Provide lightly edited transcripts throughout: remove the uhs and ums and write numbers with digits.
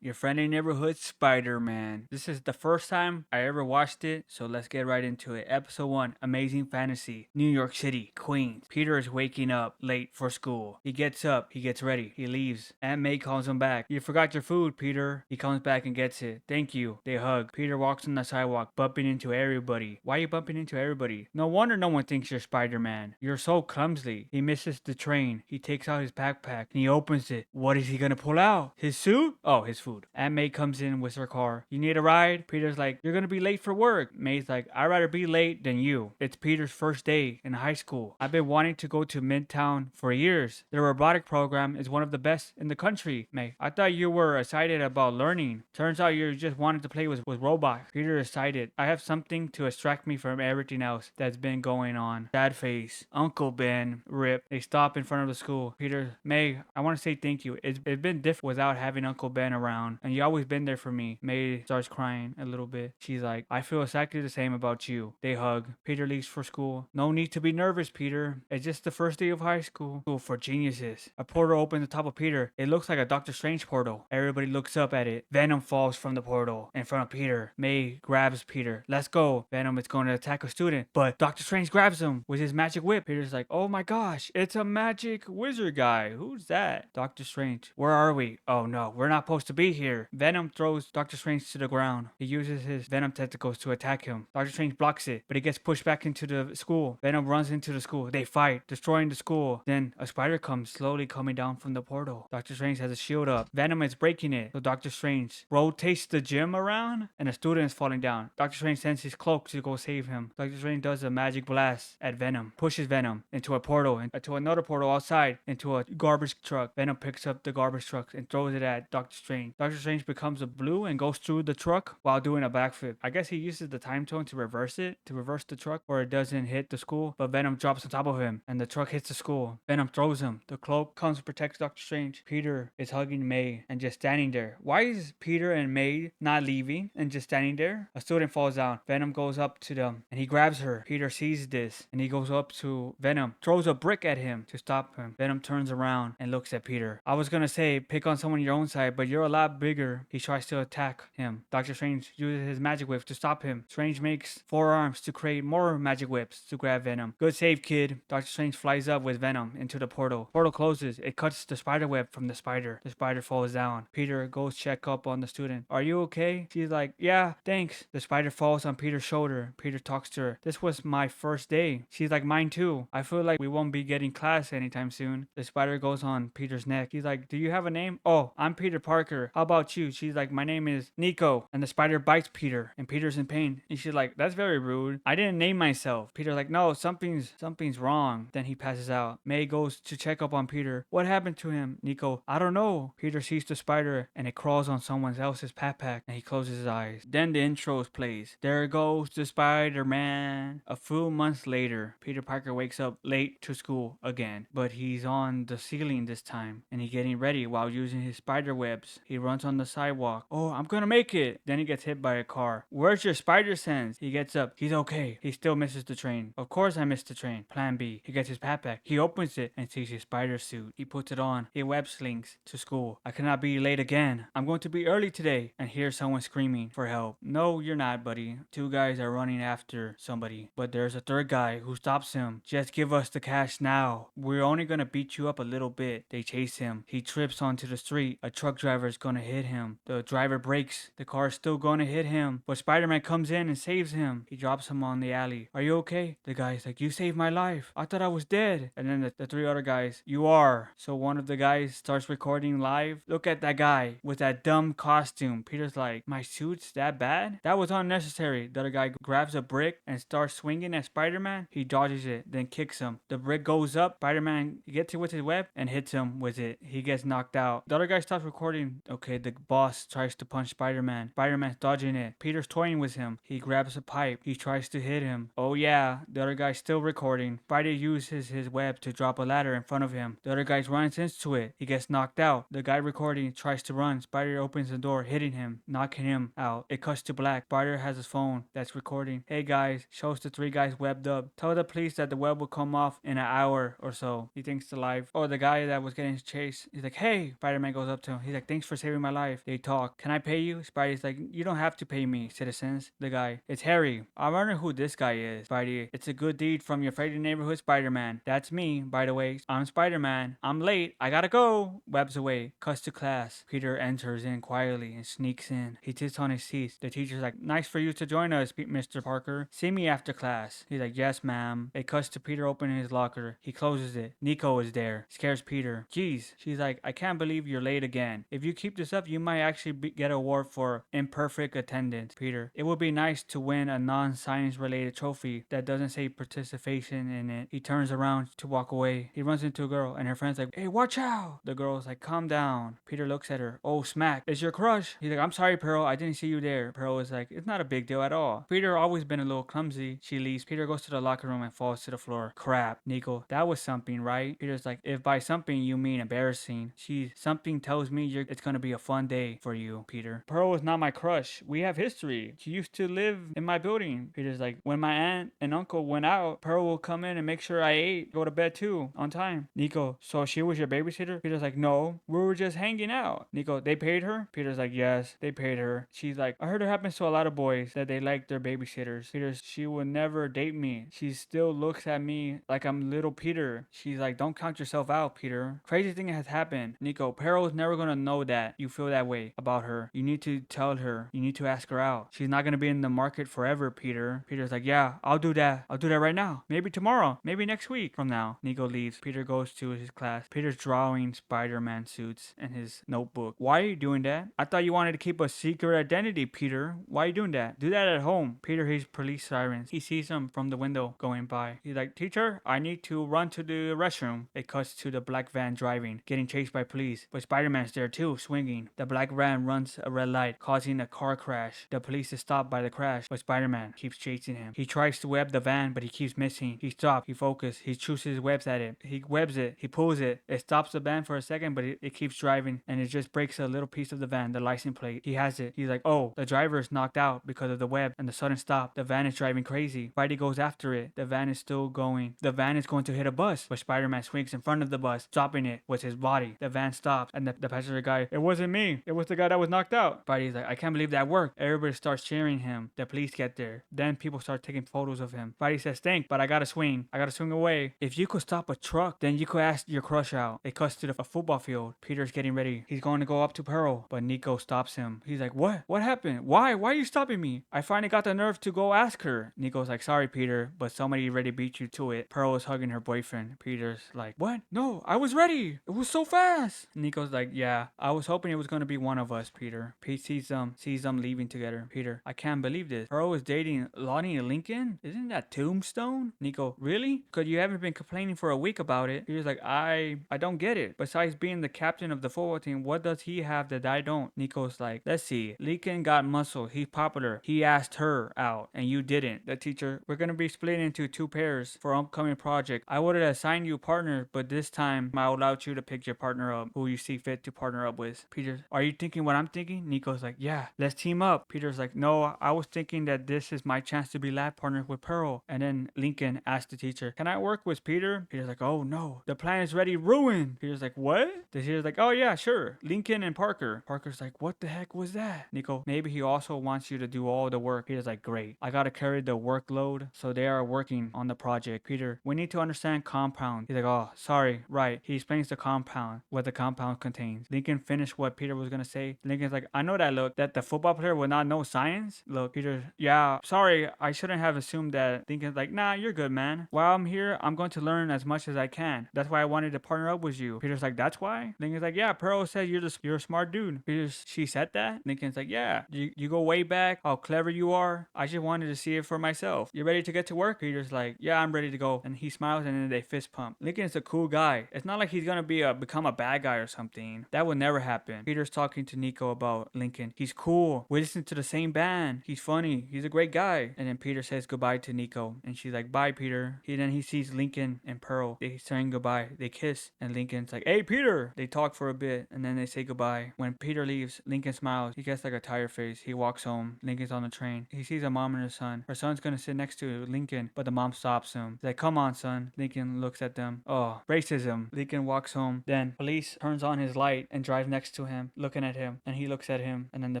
Your friendly neighborhood Spider-Man. This is the first time I ever watched it, so let's get right into it. Episode 1, Amazing Fantasy, New York City, Queens. Peter is waking up late for school. He gets up, he gets ready, he leaves. Aunt May calls him back. You forgot your food, Peter. He comes back and gets it. Thank you. They hug. Peter walks on the sidewalk, bumping into everybody. Why are you bumping into everybody? No wonder no one thinks you're Spider-Man. You're so clumsy. He misses the train. He takes out his backpack and he opens it. What is he gonna pull out? His suit? Oh, his food. Aunt May comes in with her car. You need a ride? Peter's like, you're gonna be late for work. May's like, I'd rather be late than you. It's Peter's first day in high school. I've been wanting to go to Midtown for years. The robotic program is one of the best in the country. May, I thought you were excited about learning. Turns out you just wanted to play with robots. Peter is excited. I have something to distract me from everything else that's been going on. Sad face. Uncle Ben. Rip. They stop in front of the school. Peter, May, I want to say thank you. It's been different without having Uncle Ben around. And you always been there for me. May starts crying a little bit. She's like, I feel exactly the same about you. They hug. Peter leaves for school. No need to be nervous, Peter. It's just the first day of high school. School for geniuses. A portal opens on top of Peter. It looks like a Doctor Strange portal. Everybody looks up at it. Venom falls from the portal in front of Peter. May grabs Peter. Let's go. Venom is going to attack a student, but Doctor Strange grabs him with his magic whip. Peter's like, oh my gosh, it's a magic wizard guy. Who's that? Doctor Strange. Where are we? Oh no, we're not supposed to be here. Venom throws Doctor Strange to the ground. He uses his venom tentacles to attack him. Doctor Strange blocks it, but he gets pushed back into the school. Venom runs into the school. They fight, destroying the school. Then a spider comes slowly coming down from the portal. Doctor Strange has a shield up. Venom is breaking it. So Doctor Strange rotates the gym around and a student is falling down. Doctor Strange sends his cloak to go save him. Doctor Strange does a magic blast at Venom, pushes Venom into a portal and to another portal outside into a garbage truck. Venom picks up the garbage truck and throws it at Doctor Strange. Doctor Strange becomes a blue and goes through the truck while doing a backflip. I guess he uses the time zone to reverse it, to reverse the truck, or it doesn't hit the school, but Venom drops on top of him and the truck hits the school. Venom throws him. The cloak comes and protects Doctor Strange. Peter is hugging May and just standing there. Why is Peter and May not leaving and just standing there? A student falls down. Venom goes up to them and he grabs her. Peter sees this and he goes up to Venom, throws a brick at him to stop him. Venom turns around and looks at Peter. I was gonna say pick on someone your own side, but you're a lot bigger. He tries to attack him. Doctor Strange uses his magic whip to stop him. Strange makes 4 arms to create more magic whips to grab Venom. Good save, kid. Doctor Strange flies up with Venom into the portal. Portal closes. It cuts the spider web from the spider. The spider falls down. Peter goes check up on the student. Are you okay? She's like, yeah, thanks. The spider falls on Peter's shoulder. Peter talks to her. This was my first day. She's like, mine too. I feel like we won't be getting class anytime soon. The spider goes on Peter's neck. He's like, do you have a name? Oh, I'm Peter Parker. How about you? She's like, my name is Nico. And the spider bites Peter and Peter's in pain. And she's like, that's very rude. I didn't name myself. Peter's like, no, something's wrong. Then he passes out. May goes to check up on Peter. What happened to him? Nico, I don't know. Peter sees the spider and it crawls on someone else's backpack and he closes his eyes. Then the intros plays. There goes the Spider-Man. A few months later, Peter Parker wakes up late to school again, but he's on the ceiling this time and he's getting ready while using his spider webs. He runs on the sidewalk. Oh, I'm gonna make it. Then he gets hit by a car. Where's your spider sense? He gets up. He's okay. He still misses the train. Of course I missed the train. Plan B. He gets his backpack. He opens it and sees his spider suit. He puts it on. He web slings to school. I cannot be late again. I'm going to be early today. And here's someone screaming for help. No, you're not, buddy. 2 guys are running after somebody, but there's a 3rd guy who stops him. Just give us the cash now. We're only gonna beat you up a little bit. They chase him. He trips onto the street. A truck driver is gonna hit him. The driver brakes. The car is still gonna hit him, but Spider-Man comes in and saves him. He drops him on the alley. Are you okay? The guy's like, you saved my life. I thought I was dead. And then the 3 other guys, you are. So one of the guys starts recording live. Look at that guy with that dumb costume. Peter's like, my suit's that bad? That was unnecessary. The other guy grabs a brick and starts swinging at Spider-Man. He dodges it, then kicks him. The brick goes up. Spider-Man gets it with his web and hits him with it. He gets knocked out. The other guy stops recording. Okay, the boss tries to punch Spider-Man. Spider-Man's dodging it. Peter's toying with him. He grabs a pipe. He tries to hit him. Oh yeah, the other guy's still recording. Spider uses his web to drop a ladder in front of him. The other guy runs into it. He gets knocked out. The guy recording tries to run. Spider opens the door, hitting him, knocking him out. It cuts to black. Spider has his phone that's recording. Hey guys, shows the 3 guys webbed up. Tell the police that the web will come off in an hour or so. He thinks it's alive. Oh, the guy that was getting chased, he's like, hey. Spider-Man goes up to him. He's like, thanks for saving saving my life. They talk. Can I pay you? Spidey's like, you don't have to pay me, citizens. The guy, it's Harry. I wonder who this guy is. Spidey, it's a good deed from your friendly neighborhood Spider-Man. That's me, by the way. I'm Spider-Man. I'm late. I gotta go. Webs away. Cuts to class. Peter enters in quietly and sneaks in. He sits on his seat. The teacher's like, nice for you to join us, Mr. Parker. See me after class. He's like, yes, ma'am. It cuts to Peter opening his locker. He closes it. Nico is there. Scares Peter. Geez. She's like, I can't believe you're late again. If you keep this up, you might actually get an award for imperfect attendance. Peter, it would be nice to win a non-science related trophy that doesn't say participation in it. He turns around to walk away. He runs into a girl and her friend's like, hey, watch out. The girl's like, calm down. Peter looks at her. Oh, smack. It's your crush. He's like, I'm sorry, Pearl. I didn't see you there. Pearl is like, it's not a big deal at all. Peter always been a little clumsy. She leaves. Peter goes to the locker room and falls to the floor. Crap. Nico, that was something, right? Peter's like, if by something you mean embarrassing. Something tells me it's gonna be a fun day for you, Peter. Pearl is not my crush. We have history. She used to live in my building. Peter's like, when my aunt and uncle went out, Pearl will come in and make sure I ate, go to bed too, on time. Nico, so she was your babysitter? Peter's like, no, we were just hanging out. Nico, they paid her? Peter's like, yes, they paid her. She's like, I heard it happens to a lot of boys that they like their babysitters. Peter's, she would never date me. She still looks at me like I'm little Peter. She's like, don't count yourself out, Peter. Crazy thing has happened. Nico, Pearl is never gonna know that you feel that way about her. You need to tell her. You need to ask her out. She's not gonna be in the market forever, Peter. Peter's like, yeah, I'll do that. I'll do that right now. Maybe tomorrow. Maybe next week from now. Nico leaves. Peter goes to his class. Peter's drawing Spider-Man suits in his notebook. Why are you doing that? I thought you wanted to keep a secret identity, Peter. Why are you doing that? Do that at home. Peter hears police sirens. He sees them from the window going by. He's like, teacher, I need to run to the restroom. It cuts to the black van driving, getting chased by police. But Spider-Man's there too, swinging. The black van runs a red light, causing a car crash. The police is stopped by the crash, but Spider-Man keeps chasing him. He tries to web the van, but he keeps missing. He stops, he focuses, he shoots his webs at it. He webs it, he pulls it. It stops the van for a second, but it keeps driving, and it just breaks a little piece of the van, the license plate. He has it. He's like, oh, the driver is knocked out because of the web and the sudden stop. The van is driving crazy. Spidey goes after it. The van is still going. The van is going to hit a bus, but Spider-Man swings in front of the bus, stopping it with his body. The van stops, and the passenger guy, it wasn't me. It was the guy that was knocked out. Spidey's like, I can't believe that worked. Everybody starts cheering him. The police get there. Then people start taking photos of him. Spidey says, thank, but I gotta swing. I gotta swing away. If you could stop a truck, then you could ask your crush out. It cuts to a football field. Peter's getting ready. He's going to go up to Pearl, but Nico stops him. He's like, what? What happened? Why? Why are you stopping me? I finally got the nerve to go ask her. Nico's like, sorry, Peter, but somebody already beat you to it. Pearl is hugging her boyfriend. Peter's like, what? No, I was ready. It was so fast. Nico's like, yeah, I was hoping it was going to be one of us, Peter. Pete sees them leaving together. Peter, I can't believe this. Pearl is dating Lonnie Lincoln? Isn't that Tombstone? Nico, really? Because you haven't been complaining for a week about it. Peter's like, I don't get it. Besides being the captain of the football team, what does he have that I don't? Nico's like, let's see. Lincoln got muscle. He's popular. He asked her out, and you didn't. The teacher, we're going to be split into two pairs for upcoming project. I would have assigned you a partner, but this time I allowed you to pick your partner up, who you see fit to partner up with. Peter, are you thinking what I'm thinking? Nico's like, yeah, let's team up. Peter's like, no, I was thinking that this is my chance to be lab partner with Pearl. And then Lincoln asked the teacher, can I work with Peter? Peter's like, oh no, the plan is ready, ruined. Peter's like, what? The teacher's like, oh yeah, sure. Lincoln and Parker. Parker's like, what the heck was that? Nico, maybe he also wants you to do all the work. Peter's like, great. I gotta carry the workload, so they are working on the project. Peter, we need to understand compound. He's like, oh, sorry, right. He explains the compound, what the compound contains. Lincoln finished what Peter was gonna say. Lincoln's like, I know that look, that the football player would not know science. Look, Peter, yeah, sorry, I shouldn't have assumed that. Lincoln's like, nah, you're good, man. While I'm here, I'm going to learn as much as I can. That's why I wanted to partner up with you. Peter's like, that's why? Lincoln's like, yeah, Pearl said you're a smart dude. Peter's, she said that? Lincoln's like, yeah, you go way back, how clever you are. I just wanted to see it for myself. You ready to get to work? Peter's like, yeah, I'm ready to go. And he smiles and then they fist pump. Lincoln's a cool guy. It's not like he's gonna become a bad guy or something. That would never happen. Peter's talking to Nico about Lincoln. He's cool. We listen to the same band. He's funny. He's a great guy. And then Peter says goodbye to Nico. And she's like, bye, Peter. Then he sees Lincoln and Pearl. They saying goodbye. They kiss. And Lincoln's like, hey, Peter. They talk for a bit. And then they say goodbye. When Peter leaves, Lincoln smiles. He gets like a tired face. He walks home. Lincoln's on the train. He sees a mom and her son. Her son's gonna sit next to Lincoln, but the mom stops him. He's like, come on, son. Lincoln looks at them. Oh, racism. Lincoln walks home. Then police turns on his light and drives next to him, looking at him, and he looks at him, and then the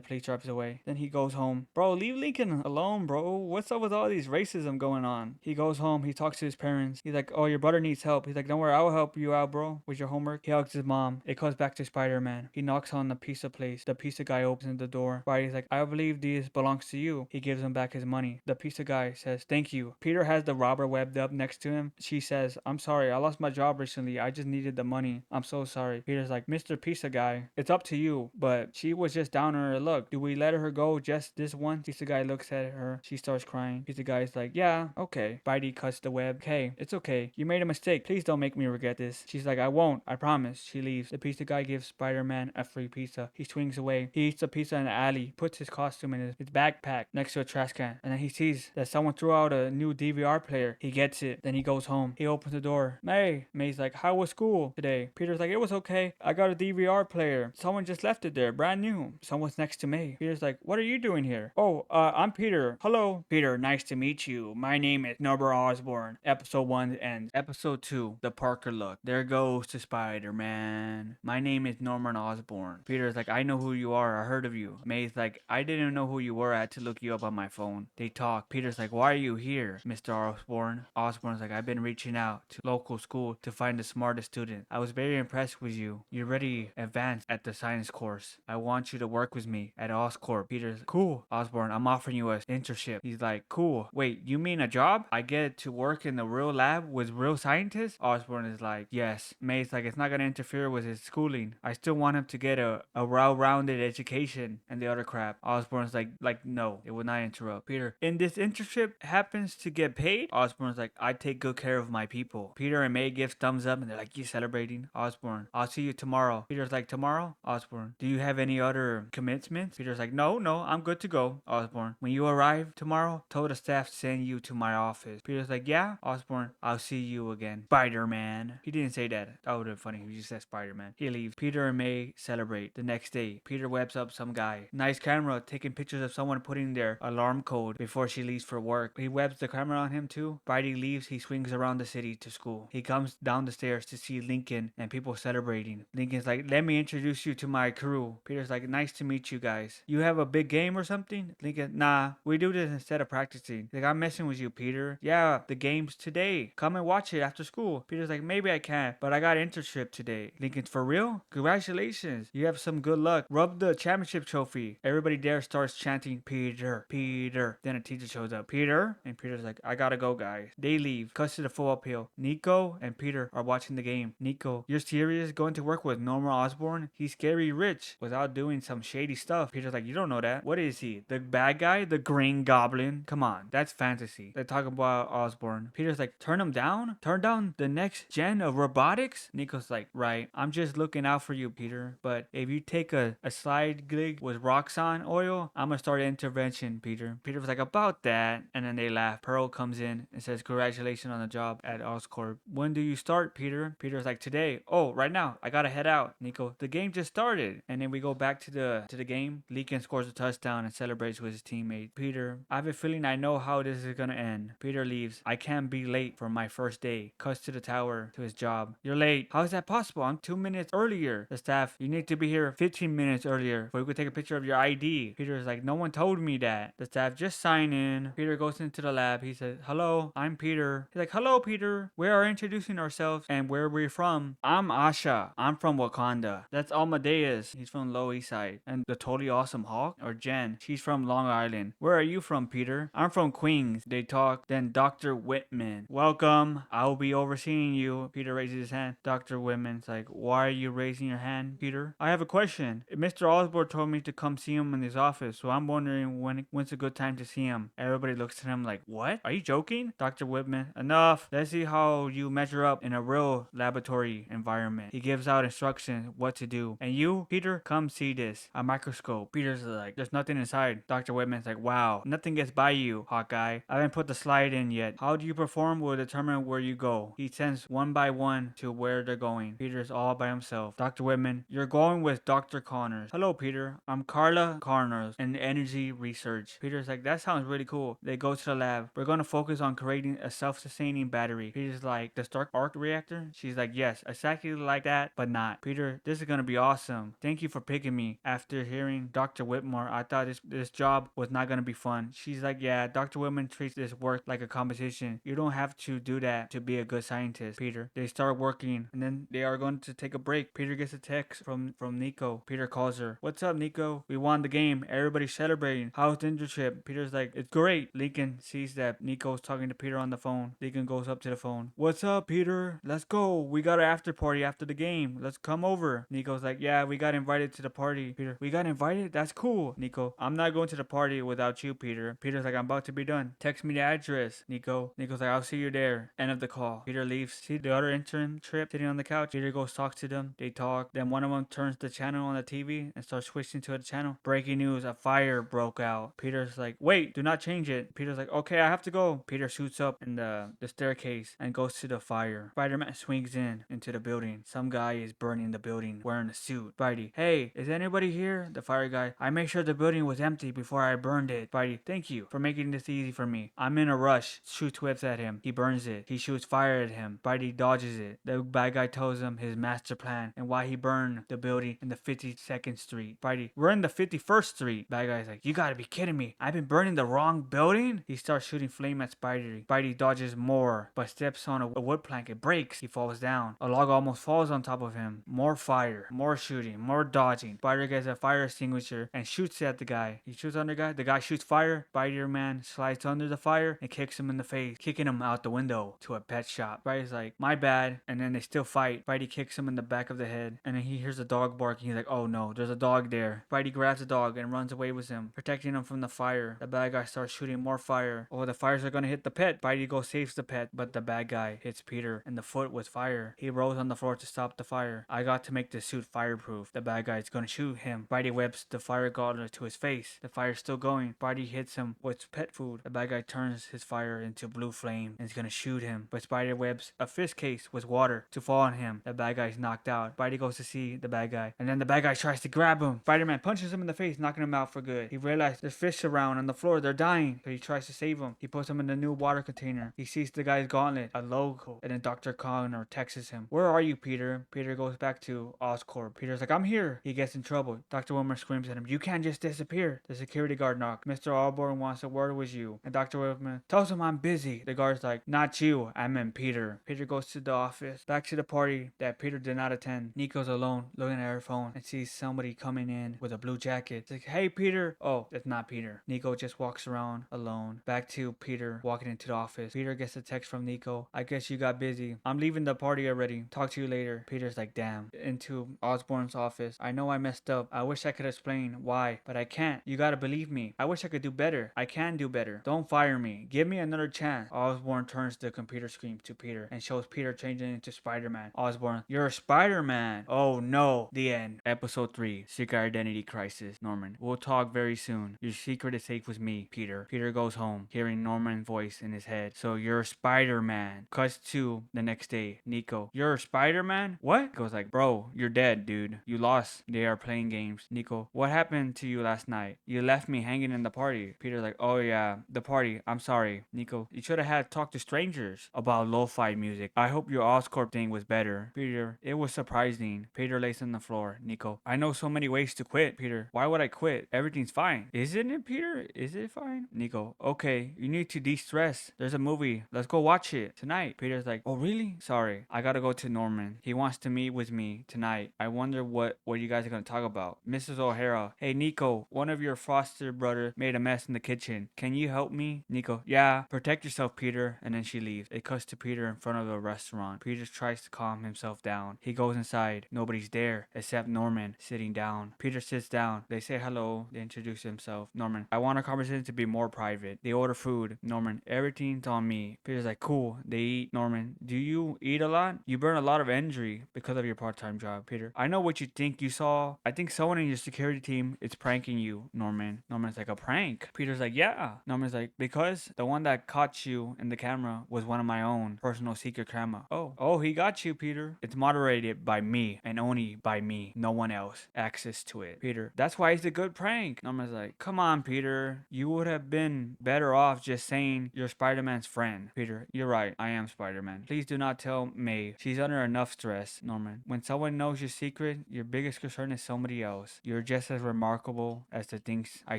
police drives away. Then he goes home. Bro, leave Lincoln alone, bro. What's up with all these racism going on? He goes home. He talks to his parents. He's like, oh, your brother needs help. He's like, don't worry, I will help you out, bro, with your homework. He hugs his mom. It goes back to Spider-Man. He knocks on the pizza place. The pizza guy opens the door. Spidey's like, I believe this belongs to you. He gives him back his money. The pizza guy says, thank you. Peter has the robber webbed up next to him. She says, I'm sorry, I lost my job recently. I just needed the money. I'm so sorry. Peter's like, Mr. Pizza Guy, it's up to you, but she was just down on her luck. Do we let her go just this once? Pizza Guy looks at her. She starts crying. Pizza Guy's like, yeah, okay. Spidey cuts the web. Okay, it's okay. You made a mistake. Please don't make me regret this. She's like, I won't. I promise. She leaves. The pizza guy gives Spider-Man a free pizza. He swings away. He eats the pizza in the alley, puts his costume in his backpack next to a trash can, and then he sees that someone threw out a new DVR player. He gets it. Then he goes home. He opens the door. May's like, how was school today? Peter's like, it was okay. I got a DVR player. Someone just left it there, brand new. Someone's next to May. Peter's like, what are you doing here? Oh, I'm Peter. Hello. Peter, nice to meet you. My name is Norman Osborn. Episode 1 ends. Episode 2, the Parker look. There goes to Spider-Man. My name is Norman Osborn. Peter's like, I know who you are. I heard of you. May's like, I didn't know who you were. I had to look you up on my phone. They talk. Peter's like, why are you here, Mr. Osborn? Osborn's like, I've been reaching out to local school to find the smartest student. I was very impressed with you. You're already advanced at the science course. I want you to work with me at Oscorp. Peter's cool. Osborn, I'm offering you an internship. He's like, cool. Wait, you mean a job? I get to work in the real lab with real scientists? Osborn is like, yes. May's like, it's not gonna interfere with his schooling. I still want him to get a well-rounded education and the other crap. Osborn's like, no, it will not interrupt. Peter, in this internship happens to get paid? Osborn's like, I take good care of my people. Peter and May give thumbs up and they're like, you celebrating? Osborn, I'll see you tomorrow. Peter's like, tomorrow? Osborn, do you have any other commitments? Peter's like, no, I'm good to go. Osborn, when you arrive tomorrow, tell the staff to send you to my office. Peter's like, yeah. Osborn, I'll see you again. Spider-Man. He didn't say that. That would have been funny if he just said Spider-Man. He leaves. Peter and May celebrate. The next day, Peter webs up some guy. Nice camera, taking pictures of someone putting their alarm code before she leaves for work. He webs the camera on him too. Spidey leaves. He swings around the city to school. He comes down the stairs to see Lincoln and people celebrating. Lincoln's like, let me introduce you to my crew. Peter's like, nice to meet you guys. You have a big game or something? Lincoln, nah, we do this instead of practicing. Like, I'm messing with you, Peter. Yeah, the game's today. Come and watch it after school. Peter's like, maybe I can, but I got an internship today. Lincoln's, for real? Congratulations. You have some good luck. Rub the championship trophy. Everybody there starts chanting, Peter, Peter. Then a teacher shows up. Peter? And Peter's like, I gotta go, guys. They leave. Cuts to the full uphill. Nico and Peter are watching the game. Nico, you're serious? Going to work with Norman Osborn? He's scary rich without doing some shady stuff. Peter's like, you don't know that. What is he? The bad guy? The Green Goblin? Come on, that's fantasy. They talk about Osborn. Peter's like, turn him down? Turn down the next gen of robotics? Nico's like, right. I'm just looking out for you, Peter. But if you take a slide gig with Roxxon oil, I'm gonna start an intervention, Peter. Peter was like, about that. And then they laugh. Pearl comes in and says, congratulations on the job at Oscorp. When do you start, Peter? Peter's like, today. Oh, right now. I gotta head out. Nico, the game just started. And then we go back to the game. Lincoln scores a touchdown and celebrates with his teammate. Peter, I have a feeling I know how this is gonna end. Peter leaves. I can't be late for my first day. Cuts to the tower to his job. You're late. How is that possible? I'm 2 minutes earlier. The staff, you need to be here 15 minutes earlier so we could take a picture of your ID. Peter's like, no one told me that. The staff, just sign in. Peter goes into the lab. He says, hello, I'm Peter. He's like, hello, Peter. We are introducing ourselves and where we're from. I'm Asha. I'm from Wakanda. That's Amadeus. He's from Lower East Side. And the totally awesome Hawk, or Jen, she's from Long Island. Where are you from, Peter? I'm from Queens. They talk. Then Dr. Whitman. Welcome. I'll be overseeing you. Peter raises his hand. Dr. Whitman's like, why are you raising your hand, Peter? I have a question. Mr. Osborn told me to come see him in his office, so I'm wondering when's a good time to see him. Everybody looks at him like, what? Are you joking? Dr. Whitman, enough. Let's see how you measure up in a real laboratory environment. He gives out instructions what to do. And you, Peter, come see this. A microscope. Peter's like, there's nothing inside. Dr. Whitman's like, wow, nothing gets by you, Hawkeye. I haven't put the slide in yet. How do you perform will determine where you go. He sends one by one to where they're going. Peter's all by himself. Dr. Whitman, you're going with Dr. Connors. Hello, Peter. I'm Carla Connors in energy research. Peter's like, that sounds really cool. They go to the lab. We're going to focus on creating a self-sustaining battery. Peter's like, the Stark arc reactor? She's like, yes, exactly like that, but not. Peter, this is going to be awesome. awesome. Thank you for picking me. After hearing Dr. Whitmore, I thought this job was not gonna be fun. She's like, yeah, Dr. Whitman treats this work like a competition. You don't have to do that to be a good scientist, Peter. They start working, and then they are going to take a break. Peter gets a text from Nico. Peter calls her. What's up, Nico? We won the game. Everybody's celebrating. How's the internship? Peter's like, it's great. Lincoln sees that Nico's talking to Peter on the phone. Lincoln goes up to the phone. What's up, Peter? Let's go. We got an after party after the game. Let's come over. Nico's like, yeah, we got invited to the party. Peter, we got invited? That's cool. Nico, I'm not going to the party without you, Peter. Peter's like, I'm about to be done. Text me the address, Nico. Nico's like, I'll see you there. End of the call. Peter leaves. See the other intern trip sitting on the couch. Peter goes talk to them. They talk. Then one of them turns the channel on the TV and starts switching to a channel. Breaking news, a fire broke out. Peter's like, wait, do not change it. Peter's like, okay, I have to go. Peter shoots up in the staircase and goes to the fire. Spider-Man swings into the building. Some guy is burning the building wearing a suit. Spidey, hey, is anybody here? The fire guy, I made sure the building was empty before I burned it. Spidey, thank you for making this easy for me. I'm in a rush. Shoots whips at him. He burns it. He shoots fire at him. Spidey dodges it. The bad guy tells him his master plan and why he burned the building in the 52nd Street. Spidey, we're in the 51st Street. Bad guy's like, you gotta be kidding me. I've been burning the wrong building? He starts shooting flame at Spidey. Spidey dodges more, but steps on a wood plank. It breaks. He falls down. A log almost falls on top of him. More fire. More shooting. More dodging. Spider gets a fire extinguisher and shoots at the guy. He shoots on the guy. The guy shoots fire. Spider-Man slides under the fire and kicks him in the face, kicking him out the window to a pet shop. Spidey's like, my bad. And then they still fight. Spidey kicks him in the back of the head. And then he hears a dog barking. He's like, oh no, there's a dog there. Spidey grabs the dog and runs away with him, protecting him from the fire. The bad guy starts shooting more fire. Oh, the fires are gonna hit the pet. Spidey goes saves the pet, but the bad guy hits Peter in the foot with fire. He rolls on the floor to stop the fire. I got to make the suit fireproof. The bad guy is gonna shoot him. Spidey whips the fire gauntlet to his face. The fire's still going. Spidey hits him with pet food. The bad guy turns his fire into blue flame and is gonna shoot him. But Spidey whips a fish case with water to fall on him. The bad guy's knocked out. Spidey goes to see the bad guy, and then the bad guy tries to grab him. Spider-Man punches him in the face, knocking him out for good. He realizes there's fish around on the floor. They're dying. So he tries to save them. He puts them in the new water container. He sees the guy's gauntlet, a logo, and then Dr. Connor texts him. Where are you, Peter? Peter goes back to Oscorp. Peter's like, I'm here. He gets in trouble. Dr. Wilmer screams at him, you can't just disappear. The security guard knocks. Mr. Osborn wants a word with you. And Dr. Wilmer tells him I'm busy. The guard's like, not you. I meant Peter. Peter goes to the office. Back to the party that Peter did not attend. Nico's alone, looking at her phone, and sees somebody coming in with a blue jacket. It's like, hey, Peter. Oh, it's not Peter. Nico just walks around alone. Back to Peter walking into the office. Peter gets a text from Nico. I guess you got busy. I'm leaving the party already. Talk to you later. Peter's like, damn. Into Osborn's office. I know I messed up. I wish I could explain why, but I can't. You gotta believe me. I wish I could do better. I can do better. Don't fire me. Give me another chance. Osborn turns the computer screen to Peter and shows Peter changing into Spider-Man. Osborn, you're Spider-Man. Oh no. The end. Episode 3. Secret Identity Crisis. Norman, we'll talk very soon. Your secret is safe with me, Peter. Peter goes home, hearing Norman's voice in his head. So you're Spider-Man. Cuts to the next day. Nico, you're Spider-Man? What? Goes like, bro, you're dead, dude. You lost. They are playing games. Nico, what happened to you last night? You left me hanging in the party. Peter's like, oh yeah, the party. I'm sorry. Nico, you should have had talked to strangers about lo-fi music. I hope your Oscorp thing was better. Peter, it was surprising. Peter lays on the floor. Nico, I know so many ways to quit. Peter, why would I quit? Everything's fine. Isn't it, Peter? Is it fine? Nico, okay, you need to de-stress. There's a movie. Let's go watch it tonight. Peter's like, oh really? Sorry, I gotta go to Norman. He wants to meet with me tonight. I wonder what you guys are gonna talk about. Mrs. O'Hara, hey Nico, one of your foster brothers made a mess in the kitchen. Can you help me? Nico, yeah, protect yourself, Peter. And then she leaves. It cuts to Peter in front of a restaurant. Peter tries to calm himself down. He goes inside. Nobody's there except Norman sitting down. Peter sits down. They say hello. They introduce himself. Norman, I want our conversation to be more private. They order food. Norman, everything's on me. Peter's like, cool. They eat. Norman, do you eat a lot? You burn a lot of energy because of your part-time job. Peter, I know what you think you saw. I think someone in your security team is pranking you, Norman. Norman's like, a prank? Peter's like, yeah. Norman's like, because the one that caught you in the camera was one of my own personal secret camera. Oh, he got you, Peter. It's moderated by me and only by me. No one else access to it. Peter, that's why it's a good prank. Norman's like, come on, Peter. You would have been better off just saying you're Spider-Man's friend. Peter, you're right. I am Spider-Man. Please do not tell May. She's under enough stress. Norman, when someone knows your secret secret, your biggest concern is somebody else. You're just as remarkable as the things I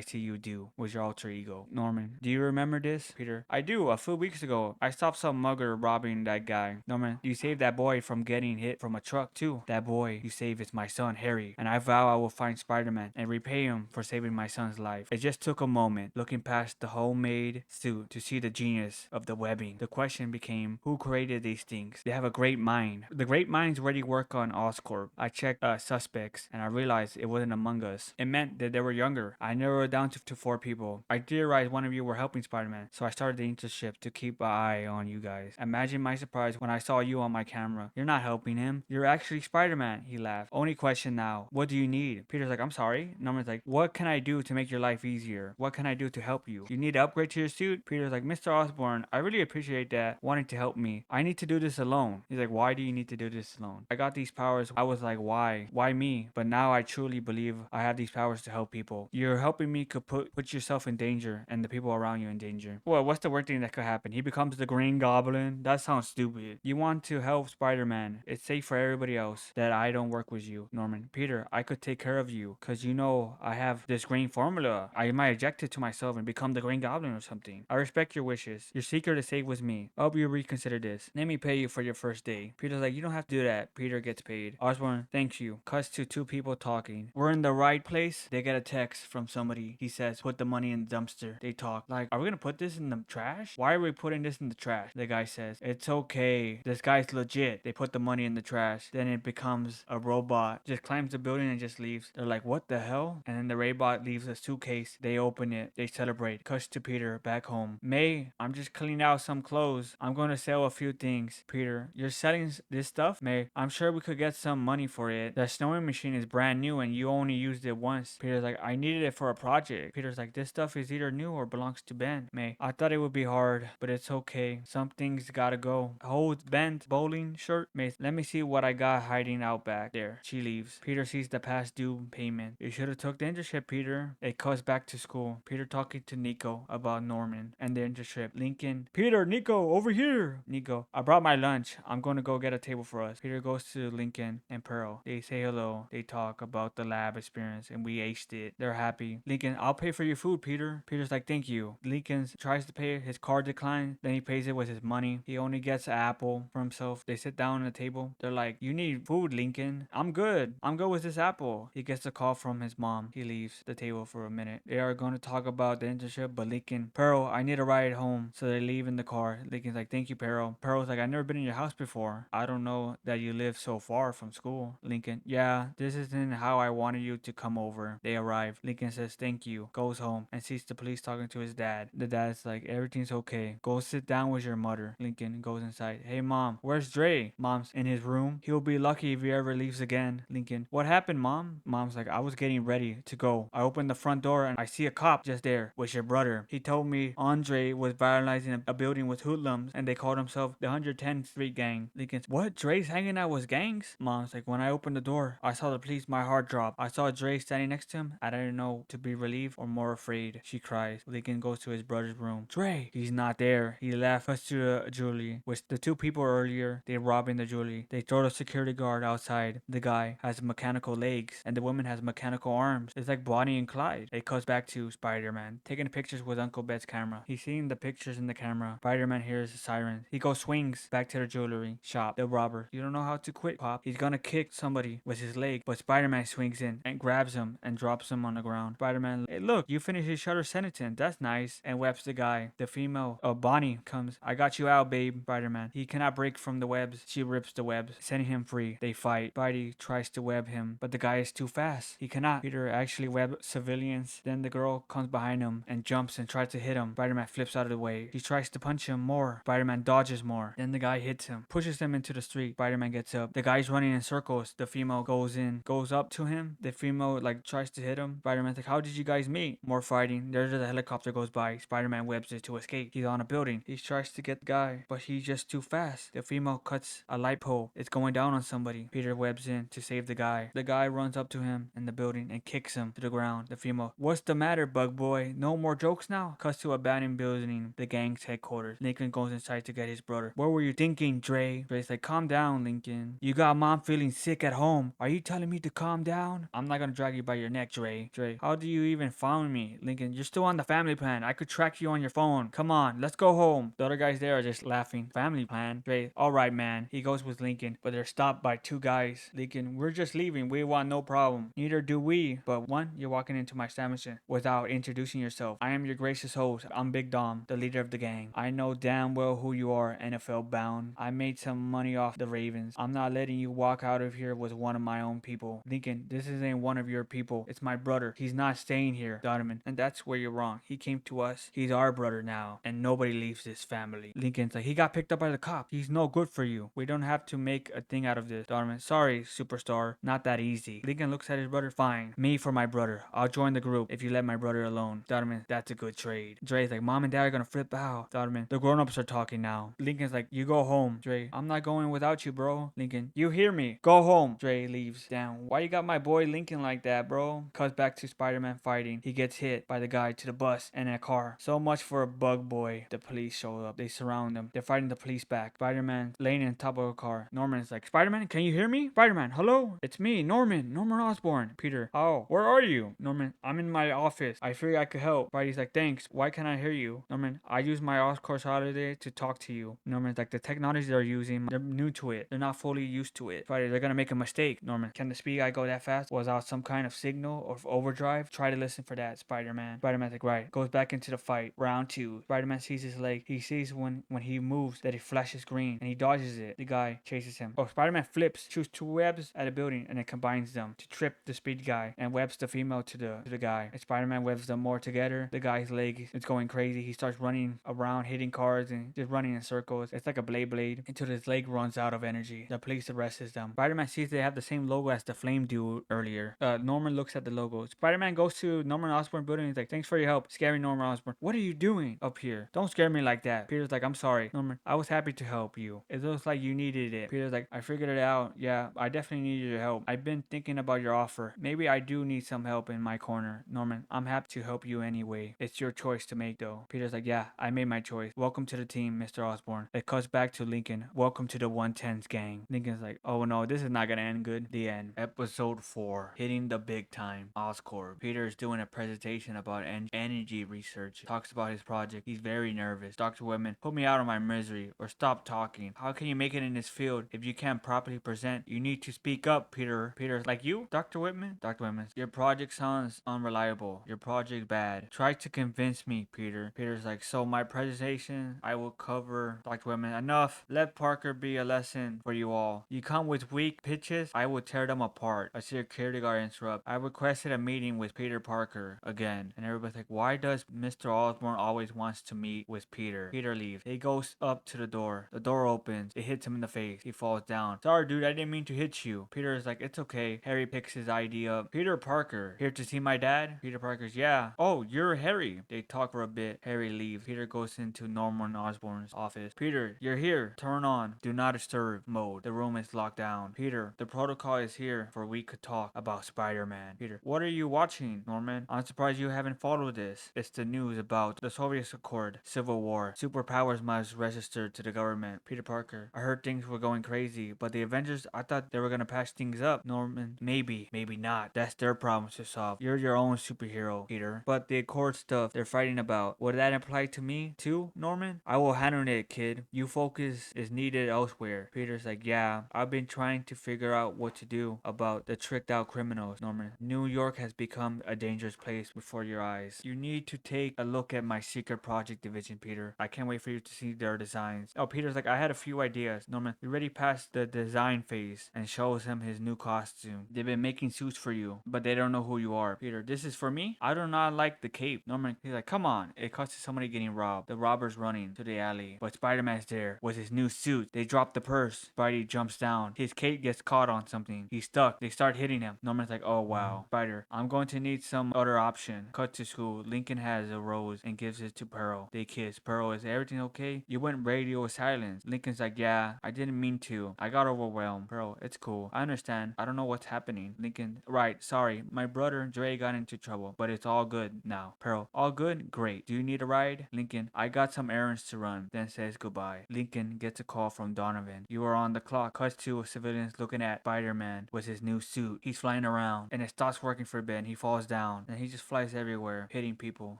see you do, was your alter ego. Norman, do you remember this? Peter, I do. A few weeks ago, I stopped some mugger robbing that guy. Norman, you saved that boy from getting hit from a truck too. That boy you saved is my son, Harry, and I vow I will find Spider-Man and repay him for saving my son's life. It just took a moment, looking past the homemade suit to see the genius of the webbing. The question became, who created these things? They have a great mind. The great minds already work on Oscorp. I checked suspects and I realized it wasn't among us. It meant that they were younger. I narrowed it down to 4 people. I theorized one of you were helping Spider-Man, so I started the internship to keep an eye on you guys. Imagine my surprise when I saw you on my camera. You're not helping him. You're actually Spider-Man, he laughed. Only question now, what do you need? Peter's like, I'm sorry. Norman's like, what can I do to make your life easier? What can I do to help you? You need to upgrade to your suit? Peter's like, Mr. Osborn, I really appreciate that wanting to help me. I need to do this alone. He's like, why do you need to do this alone? I got these powers. I was like, why? Why me? But now I truly believe I have these powers to help people. You're helping me could put yourself in danger and the people around you in danger. Well, what's the worst thing that could happen? He becomes the Green Goblin? That sounds stupid. You want to help Spider-Man. It's safe for everybody else that I don't work with you, Norman. Peter, I could take care of you because you know I have this green formula. I might eject it to myself and become the Green Goblin or something. I respect your wishes. Your secret is safe with me. I hope you reconsider this. Let me pay you for your first day. Peter's like, you don't have to do that. Peter gets paid. Osborn, thanks you. Cuts to 2 people talking. We're in the right place. They get a text from somebody. He says, put the money in the dumpster. They talk like, are we gonna put this in the trash? Why are we putting this in the trash? The guy says, it's okay. This guy's legit. They put the money in the trash. Then it becomes a robot. Just climbs the building and just leaves. They're like, what the hell? And then the robot leaves a suitcase. They open it. They celebrate. Cuts to Peter back home. May, I'm just cleaning out some clothes. I'm going to sell a few things. Peter, you're selling this stuff? May, I'm sure we could get some money for it. The snowing machine is brand new and you only used it once. Peter's like, I needed it for a project. Peter's like, this stuff is either new or belongs to Ben. May, I thought it would be hard, but it's okay. Some things gotta go. Holds Ben's bowling shirt. May, let me see what I got hiding out back there. She leaves. Peter sees the past due payment. You should have took the internship, Peter. It cuts back to school. Peter talking to Nico about Norman and the internship. Lincoln, Peter, Nico, over here. Nico, I brought my lunch. I'm going to go get a table for us. Peter goes to Lincoln and Pearl. They say hello. They talk about the lab experience and we aced it. They're happy. Lincoln, I'll pay for your food, Peter. Peter's like, thank you. Lincoln tries to pay. His card declines. Then he pays it with his money. He only gets an apple for himself. They sit down at the table. They're like, you need food, Lincoln. I'm good. I'm good with this apple. He gets a call from his mom. He leaves the table for a minute. They are going to talk about the internship, but Lincoln, Pearl, I need a ride home. So they leave in the car. Lincoln's like, thank you, Pearl. Pearl's like, I've never been in your house before. I don't know that you live so far from school. Lincoln, yeah, this isn't how I wanted you to come over. They arrive. Lincoln says, thank you. Goes home and sees the police talking to his dad. The dad's like, everything's okay. Go sit down with your mother. Lincoln goes inside. Hey, Mom, where's Dre? Mom's in his room. He'll be lucky if he ever leaves again. Lincoln, what happened, Mom? Mom's like, I was getting ready to go. I opened the front door and I see a cop just there with your brother. He told me Andre was vandalizing a building with hoodlums and they called himself the 110th Street Gang. Lincoln's, what? Dre's hanging out with gangs? Mom's like, when I opened the door, I saw the police, my heart dropped. I saw Dre standing next to him. I didn't know to be relieved or more afraid. She cries. Lincoln goes to his brother's room. Dre! He's not there. He left. Cuts to the jewelry. With the 2 people earlier, they robbing the jewelry. They throw the security guard outside. The guy has mechanical legs and the woman has mechanical arms. It's like Bonnie and Clyde. It cuts back to Spider-Man, taking pictures with Uncle Ben's camera. He's seeing the pictures in the camera. Spider-Man hears the sirens. He goes swings back to the jewelry shop. The robber. You don't know how to quit, Pop. He's gonna kick somebody with his leg, but Spider-Man swings in and grabs him and drops him on the ground. Spider-Man, hey, look, you finished his shutter sentence. That's nice. And webs the guy. The female, Bonnie, comes. I got you out, babe. Spider-Man. He cannot break from the webs. She rips the webs, sending him free. They fight. Spidey tries to web him, but the guy is too fast. He cannot. Peter actually webs civilians. Then the girl comes behind him and jumps and tries to hit him. Spider-Man flips out of the way. He tries to punch him more. Spider-Man dodges more. Then the guy hits him, pushes him into the street. Spider-Man gets up. The guy's running in circles. The female goes up to him. The female tries to hit him. Spider-Man's like, how did you guys meet? More fighting. There's a helicopter goes by. Spider-Man webs it to escape. He's on a building. He tries to get the guy, but he's just too fast. The female cuts a light pole. It's going down on somebody. Peter webs in to save the guy. The guy runs up to him in the building and kicks him to the ground. The female, what's the matter, bug boy? No more jokes now? Cuts to abandoned building, the gang's headquarters. Lincoln goes inside to get his brother. What were you thinking, Dre? Dre's like, calm down, Lincoln. You got mom feeling sick sick at home. Are you telling me to calm down? I'm not gonna drag you by your neck, Dre. Dre, how do you even find me? Lincoln, you're still on the family plan. I could track you on your phone. Come on, let's go home. The other guys there are just laughing. Family plan? Dre, alright, man. He goes with Lincoln, but they're stopped by two guys. Lincoln, we're just leaving. We want no problem. Neither do we. But one, you're walking into my establishment without introducing yourself. I am your gracious host. I'm Big Dom, the leader of the gang. I know damn well who you are, NFL bound. I made some money off the Ravens. I'm not letting you walk out of here with one of my own people. Lincoln, this isn't one of your people. It's my brother. He's not staying here, Donovan. And that's where you're wrong. He came to us. He's our brother now. And nobody leaves this family. Lincoln's like, he got picked up by the cop. He's no good for you. We don't have to make a thing out of this. Donovan, sorry, superstar. Not that easy. Lincoln looks at his brother. Fine. Me for my brother. I'll join the group if you let my brother alone. Donovan, that's a good trade. Dre's like, mom and dad are gonna flip out. Donovan, the grown-ups are talking now. Lincoln's like, you go home. Dre, I'm not going without you, bro. Lincoln, you hear me. Go home. Dre leaves. Damn, why you got my boy Lincoln like that, bro? Cuts back to Spider-Man fighting. He gets hit by the guy to the bus and a car. So much for a bug boy. The police show up. They surround them. They're fighting the police back. Spider-Man laying on top of a car. Norman's like, Spider-Man, can you hear me? Spider-Man, hello? It's me, Norman. Norman Osborn. Peter, oh, where are you? Norman, I'm in my office. I figured I could help. Spidey's like, thanks. Why can't I hear you? Norman, I use my off-course holiday to talk to you. Norman's like, the technology they're using, they're new to it. They're not fully used to it. Spidey, they're gonna make a mistake. Norman, can the speed guy go that fast? Without some kind of signal or overdrive? Try to listen for that, Spider-Man. Spider-Man's like, right. Goes back into the fight. Round 2. Spider-Man sees his leg. He sees when he moves that it flashes green and he dodges it. The guy chases him. Oh, Spider-Man flips, shoots 2 webs at a building and then combines them to trip the speed guy and webs the female to the guy. And Spider-Man webs them more together. The guy's leg is going crazy. He starts running around, hitting cars and just running in circles. It's like a blade until his leg runs out of energy. The police arrests them. Spider-Man sees they have the same logo as the Flame dude earlier. Norman looks at the logo. Spider-Man goes to Norman Osborn building. He's like, thanks for your help. Scary Norman Osborn. What are you doing up here? Don't scare me like that. Peter's like, I'm sorry. Norman, I was happy to help you. It looks like you needed it. Peter's like, I figured it out. Yeah, I definitely needed your help. I've been thinking about your offer. Maybe I do need some help in my corner. Norman, I'm happy to help you anyway. It's your choice to make though. Peter's like, yeah, I made my choice. Welcome to the team, Mr. Osborn. It cuts back to Lincoln. Welcome to the 110s gang. Lincoln's like, oh no, this is not gonna end good. The end. Episode 4. Hitting the big time. Oscorp. Peter is doing a presentation about energy research. Talks about his project. He's very nervous. Dr. Whitman, put me out of my misery or stop talking. How can you make it in this field if you can't properly present? You need to speak up, Peter. Peter's like, you? Dr. Whitman? Dr. Whitman, your project sounds unreliable. Your project bad. Try to convince me, Peter. Peter's like, so my presentation, I will cover. Dr. Whitman, enough. Let Parker be a lesson for you all. You come with weak pitches, I will tear them apart. A security guard interrupt. I requested a meeting with Peter Parker again. And everybody's like, why does Mr. Osborn always wants to meet with Peter? Peter leaves. He goes up to the door. The door opens. It hits him in the face. He falls down. Sorry, dude, I didn't mean to hit you. Peter is like, it's okay. Harry picks his ID up. Peter Parker, here to see my dad? Peter Parker's, yeah. Oh, you're Harry. They talk for a bit. Harry leaves. Peter goes into Norman Osborn's office. Peter, you're here. Turn on do not disturb mode. The room is locked down. Peter, the protocol is here for we could talk about Spider-Man. Peter, what are you watching, Norman? I'm surprised you haven't followed this. It's the news about the Soviet Accord, Civil War. Superpowers must register to the government. Peter Parker, I heard things were going crazy, but the Avengers, I thought they were gonna patch things up. Norman, maybe not. That's their problems to solve. You're your own superhero, Peter. But the Accord stuff they're fighting about, would that apply to me too, Norman? I will handle it, kid. You focus is needed elsewhere. Peter's like, yeah, I've been trying to figure out what to do about the tricked out criminals, Norman. New York has become a dangerous place before your eyes. You need to take a look at my secret project division, Peter. I can't wait for you to see their designs. Oh, Peter's like, I had a few ideas. Norman, we already passed the design phase, and shows him his new costume. They've been making suits for you, but they don't know who you are. Peter, this is for me? I do not like the cape. Norman, he's like, come on. It cuts to somebody getting robbed. The robber's running to the alley, but Spider-Man's there with his new suit. They drop the purse. Spidey jumps down. His cape gets caught on something. He's stuck. They start hitting him. Norman's like, oh wow. Spider, I'm going to need some other option. Cut to school. Lincoln has a rose and gives it to Pearl. They kiss. Pearl, is everything okay? You went radio silence. Lincoln's like, yeah, I didn't mean to. I got overwhelmed. Pearl, it's cool. I understand. I don't know what's happening. Lincoln, right, sorry. My brother Dre got into trouble, but it's all good now. Pearl, all good? Great. Do you need a ride? Lincoln, I got some errands to run. Then says goodbye. Lincoln gets a call from Donovan. You are on the clock. Cuts to civilians looking looking at Spider-Man with his new suit. He's flying around and it stops working for a bit and he falls down and he just flies everywhere, hitting people.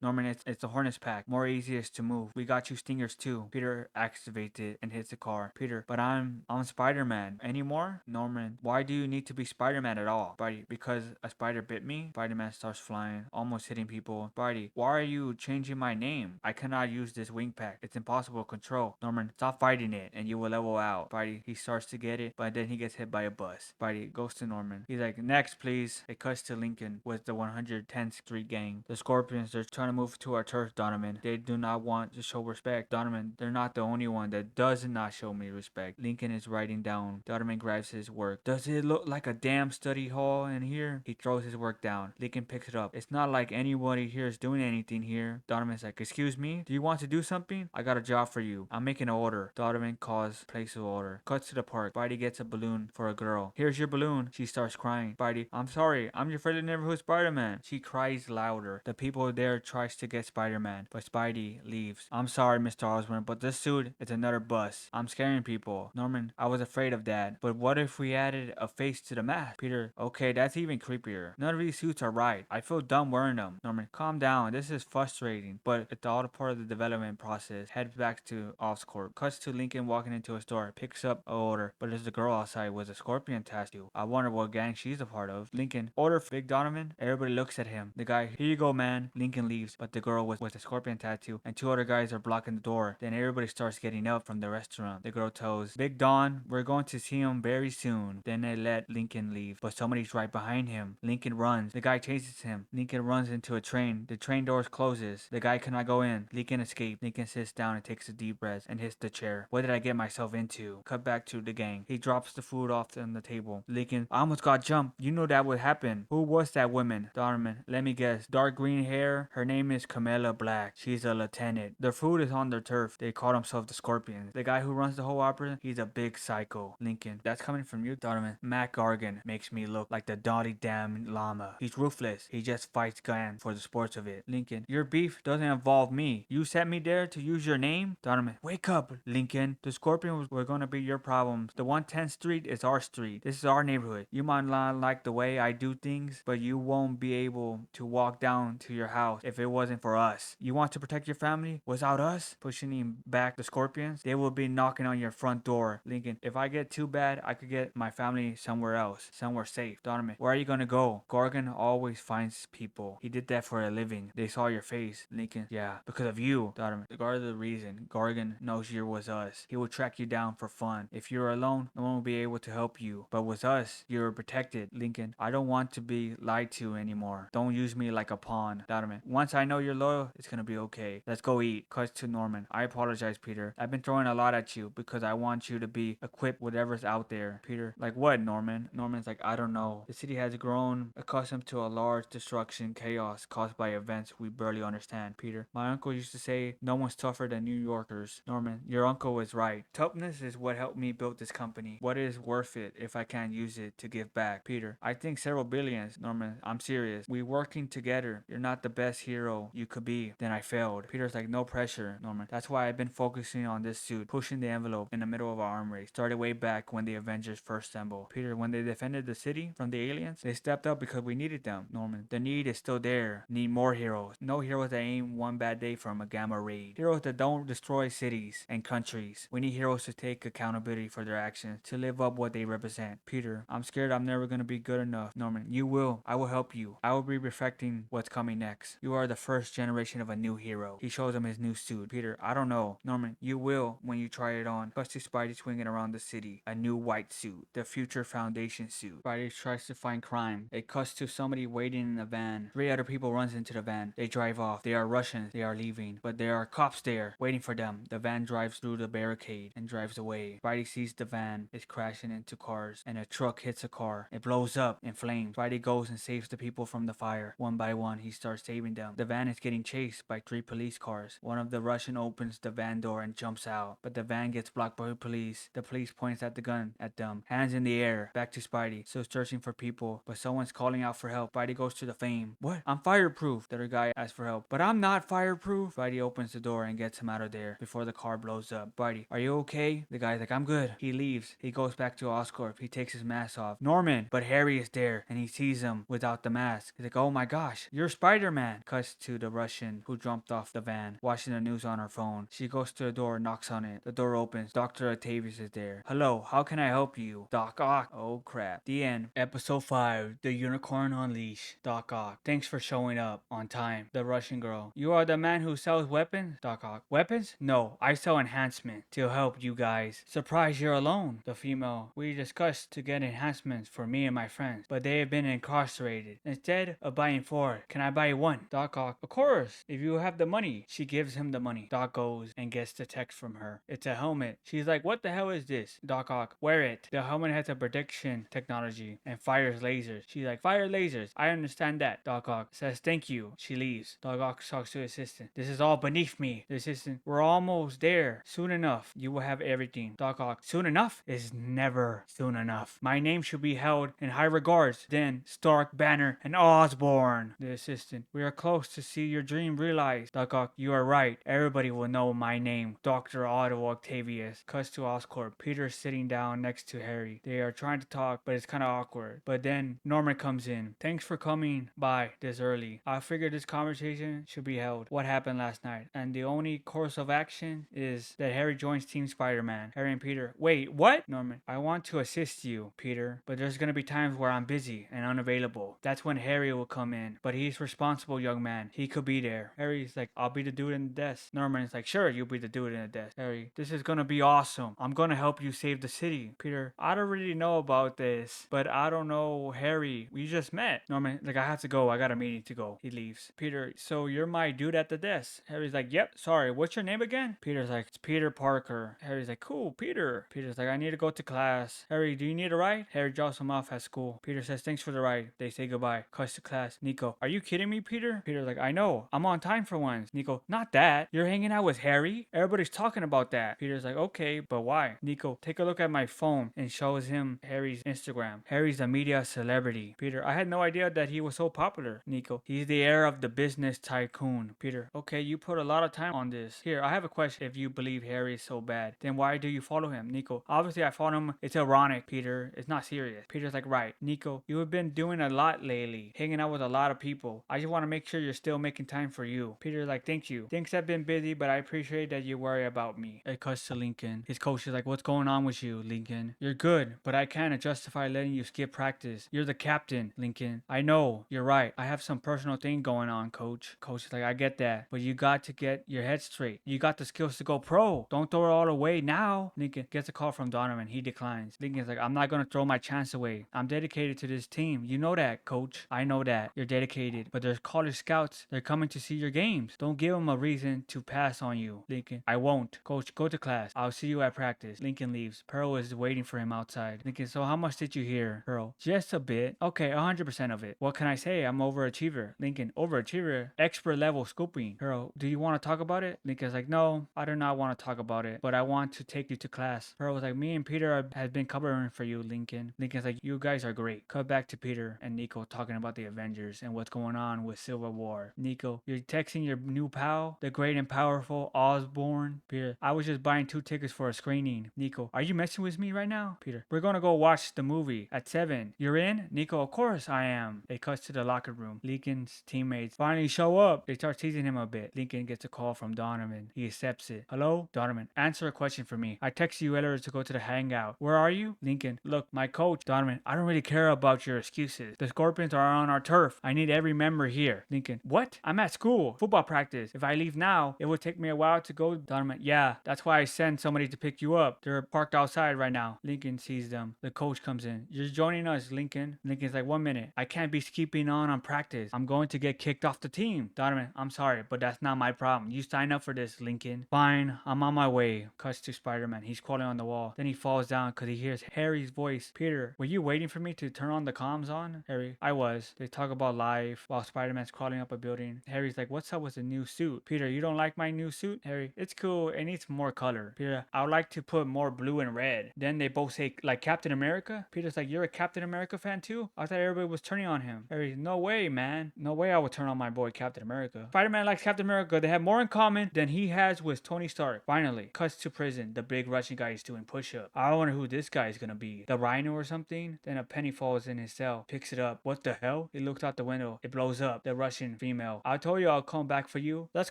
Norman, it's the Hornets pack. More easiest to move. We got you stingers too. Peter activates it and hits the car. Peter, but I'm Spider-Man. Anymore? Norman, why do you need to be Spider-Man at all? Spidey, because a spider bit me? Spider-Man starts flying, almost hitting people. Spidey, why are you changing my name? I cannot use this wing pack. It's impossible to control. Norman, stop fighting it and you will level out. Spidey, he starts to get it, but then he gets hit by a bus. Spidey goes to Norman. He's like, next please. It cuts to Lincoln with the 110th Street gang. The Scorpions, they're trying to move to our turf, Donovan. They do not want to show respect. Donovan, they're not the only one that does not show me respect. Lincoln is writing down. Donovan grabs his work. Does it look like a damn study hall in here? He throws his work down. Lincoln picks it up. It's not like anybody here is doing anything here. Donovan's like, excuse me? Do you want to do something? I got a job for you. I'm making an order. Donovan calls, place of order. Cuts to the park. Spidey gets a balloon for a girl. Here's your balloon. She starts crying. Spidey, I'm sorry. I'm your friendly neighborhood Spider-Man. She cries louder. The people there tries to get Spider-Man, but Spidey leaves. I'm sorry, Mr. Osborn, but this suit is another bus. I'm scaring people. Norman, I was afraid of that. But what if we added a face to the mask? Peter, okay, that's even creepier. None of these suits are right. I feel dumb wearing them. Norman, calm down. This is frustrating, but it's all a part of the development process. Head back to Oscorp. Cuts to Lincoln walking into a store. Picks up a order, but there's a girl outside with a scorpion tattoo. I wonder what gang she's a part of. Lincoln, order for Big Donovan. Everybody looks at him. The guy, here you go, man. Lincoln leaves, but the girl with a scorpion tattoo and two other guys are blocking the door. Then everybody starts getting up from the restaurant. The girl tells Big Don, we're going to see him very soon. Then they let Lincoln leave, but somebody's right behind him. Lincoln runs. The guy chases him. Lincoln runs into a train. The train doors closes. The guy cannot go in. Lincoln escapes. Lincoln sits down and takes a deep breath and hits the chair. What did I get myself into? Cut back to the gang. He drops the food off on the table. Lincoln, I almost got jumped. You know that would happen. Who was that woman? Donovan, let me guess. Dark green hair. Her name is Camilla Black. She's a lieutenant. Their food is on their turf. They call themselves the Scorpions. The guy who runs the whole opera, he's a big psycho. Lincoln, that's coming from you, Donovan. Matt Gargan makes me look like the Dolly Damn Llama. He's ruthless. He just fights Glam for the sports of it. Lincoln, your beef doesn't involve me. You sent me there to use your name? Donovan, wake up, Lincoln. The Scorpions were gonna be your problems. The 110th Street is our street. This is our neighborhood. You might not like the way I do things, but you won't be able to walk down to your house if it wasn't for us. You want to protect your family? Without us pushing him back, the Scorpions, they will be knocking on your front door. Lincoln, if I get too bad, I could get my family somewhere else, somewhere safe. Donovan, where are you gonna go? Gargan always finds people. He did that for a living. They saw your face. Lincoln, yeah, because of you. Donovan, regardless of the reason, Gargan knows you was us. He will track you down for fun. If you're alone, no one will be able to help you. But with us, you're protected. Lincoln, I don't want to be lied to anymore. Don't use me like a pawn. Donovan, once I know you're loyal, it's gonna be okay. Let's go eat. Cuts to Norman. I apologize, Peter. I've been throwing a lot at you because I want you to be equipped with whatever's out there. Peter, like what, Norman? Norman's like, I don't know. The city has grown accustomed to a large destruction, chaos caused by events we barely understand. Peter, my uncle used to say, no one's tougher than New Yorkers. Norman, your uncle is right. Toughness is what helped me build this company. What is worth it if I can't use it to give back? Peter, I think several billions. Norman, I'm serious. We working together. You're not the best hero you could be. Then I failed. Peter's like, no pressure, Norman. That's why I've been focusing on this suit, pushing the envelope in the middle of our arm race. Started way back when the Avengers first assembled. Peter, when they defended the city from the aliens, they stepped up because we needed them. Norman, the need is still there. Need more heroes. No heroes that aim one bad day from a gamma raid. Heroes that don't destroy cities and countries. We need heroes to take accountability for their actions, to live up what they represent. Peter, I'm scared I'm never gonna be good enough. Norman, you will. I will help you. I will be reflecting what's coming next. You are the first generation of a new hero. He shows him his new suit. Peter, I don't know. Norman, you will when you try it on. Cuts to Spidey swinging around the city. A new white suit. The future foundation suit. Spidey tries to find crime. It cuts to somebody waiting in a van. 3 other people runs into the van. They drive off. They are Russians. They are leaving. But there are cops there waiting for them. The van drives through the barricade and drives away. Spidey sees the van is crashing into cars and a truck hits a car. It blows up in flames. Spidey goes and saves the people from the fire. One by one, he starts saving them. The van is getting chased by 3 police cars. One of the Russian opens the van door and jumps out, but the van gets blocked by police. The police points at the gun at them. Hands in the air. Back to Spidey. Still searching for people, but someone's calling out for help. Spidey goes to the fame. What? I'm fireproof. The other guy asks for help. But I'm not fireproof. Spidey opens the door and gets him out of there before the car blows up. Spidey, are you okay? The guy's like, I'm good. He leaves. He goes back to Oscorp. He takes his mask off. Norman, but Harry is there and he sees him without the mask. He's like, oh my gosh, you're Spider-Man. Cuts to the Russian who jumped off the van, watching the news on her phone. She goes to the door, knocks on it. The door opens. Dr. Octavius is there. Hello, how can I help you? Doc Ock. Oh crap. The end. Episode 5, The Unicorn Unleashed. Doc Ock. Thanks for showing up on time. The Russian girl. You are the man who sells weapons? Doc Ock. Weapons? No, I sell enhancement to help you guys. Surprise, you're alone. The female. We discussed to get enhancements for me and my friends, but they have been incarcerated. Instead of buying 4, can I buy 1? Doc Ock. Of course, if you have the money. She gives him the money. Doc goes and gets the text from her. It's a helmet. She's like, what the hell is this? Doc Ock. Wear it. The helmet has a prediction technology and fires lasers. She's like, fire lasers. I understand that. Doc Ock says, thank you. She leaves. Doc Ock talks to the assistant. This is all beneath me. The assistant. We're almost there. Soon enough, you will have everything. Doc Ock. Soon enough is never soon enough. My name should be held in high regards. Then Stark, Banner, and Osborn. The assistant. We are close to see your dream realized. Doc Ock. You are right. Everybody will know my name. Dr. Otto Octavius. Cuts to Oscorp. Peter is sitting down next to Harry. They are trying to talk, but it's kind of awkward. But then Norman comes in. Thanks for coming by this early. I figured this conversation should be held. What happened last night? And the only course of action is that Harry joins Team Spider-Man. Harry and Peter. Wait, what? Norman. I want to assist you, Peter, but there's gonna be times where I'm busy and unavailable. That's when Harry will come in. But he's responsible, young man. He could be there. Harry's like, I'll be the dude in the desk. Norman's like, sure, you'll be the dude in the desk. Harry, this is gonna be awesome. I'm gonna help you save the city. Peter, I don't really know about this, but I don't know Harry. We just met. Norman, like, I have to go. I got a meeting to go. He leaves. Peter, so you're my dude at the desk. Harry's like, yep. Sorry, what's your name again? Peter's like, it's Peter Parker. Harry's like, cool, Peter. Peter's like, I need to go to class. Harry, do you need a ride? Harry drops him off at school. Peter says, thanks for the ride. They say goodbye. Cuts to class. Nico, are you kidding me, Peter? Peter's like, I know. I'm on time for once. Nico, not that. You're hanging out with Harry? Everybody's talking about that. Peter's like, okay, but why? Nico, take a look at my phone and shows him Harry's Instagram. Harry's a media celebrity. Peter, I had no idea that he was so popular. Nico, he's the heir of the business tycoon. Peter, okay, you put a lot of time on this. Here, I have a question. If you believe Harry is so bad, then why do you follow him? Nico, obviously I follow him. It's ironic, Peter. It's not serious. Peter's like, right. Nico, you have been doing a lot lately, hanging out with a lot of people. I just want to make sure you're still making time for you. Peter's like, thank you. Things have been busy, but I appreciate that you worry about me. It cuts to Lincoln. His coach is like, what's going on with you, Lincoln? You're good, but I can't justify letting you skip practice. You're the captain, Lincoln. I know, you're right. I have some personal thing going on, coach. Coach is like, I get that, but you got to get your head straight. You got the skills to go pro. Don't throw it all away now. Lincoln gets a call from Donovan. He declines. Lincoln's like, I'm not going to throw my chance away. I'm dedicated to this team. You know that, coach. I know that. You're dedicated, but there's college scouts. They're coming to see your games. Don't give them a reason to pass on you. Lincoln, I won't. Coach, go to class. I'll see you at practice. Lincoln leaves. Pearl is waiting for him outside. Lincoln, so how much did you hear? Pearl, just a bit. Okay, 100% of it. What can I say? I'm overachiever. Lincoln, overachiever? Expert level scooping. Pearl, do you want to talk about it? Lincoln's like, no, I do not want to talk about it, but I want to take you to class. Pearl was like, me and Peter have been covering for you, Lincoln. Lincoln's like, you guys are great. Cut back to Peter and Nico talking about the Avengers and what's going on with Civil War. Nico, you're texting your new pal, the great and powerful Osborn. Peter, I was just buying 2 tickets for a screening. Nico, are you messing with me right now? Peter, we're gonna go watch the movie at 7. You're in? Nico, of course I am. It cuts to the locker room. Lincoln's teammates finally show up. They start teasing him a bit. Lincoln gets a call from Donovan. He accepts it. Hello? Donovan, answer a question for me. I texted you earlier to go to the hangout. Where are you? Lincoln, look, my coach. Donovan, I don't really care about your excuses. The Scorpions are on our turf. I need every member here. Lincoln, what? I'm at school. Football practice. If I leave now, it would take me a while to go. Donovan, yeah, that's why I sent somebody to pick you up. They're parked outside right now. Lincoln sees them. The coach comes in. You're joining us, Lincoln. Lincoln's like, 1 minute. I can't be skipping on practice. I'm going to get kicked off the team. Donovan, I'm sorry, but that's not my problem. You signed up for this, Lincoln. Fine, I'm on my way. Cuts to Spider-Man. He's crawling on the wall. Then he falls down because he hears Harry's voice. Peter, were you waiting for me to turn on the comms on? Harry, I was. They talk about life while Spider-Man's crawling up a building. Harry's like, what's up with the new suit? Peter, you don't like my new suit? Harry, it's cool. It needs more color. Peter, I would like to put more blue and red. Then they both say, like Captain America? Peter's like, you're a Captain America fan too? I thought everybody was turning on him. Harry, no way, man. No way I would turn on my boy Captain America. Spider-Man likes Captain America. They have more in common than he has with Tony Stark. Finally, cuts to prison. The big Russian guy is doing push-up. I wonder who this guy's gonna be? The Rhino or something? Then a penny falls in his cell, picks it up. What the hell? He looks out the window. It blows up. The Russian female. I told you I'll come back for you. Let's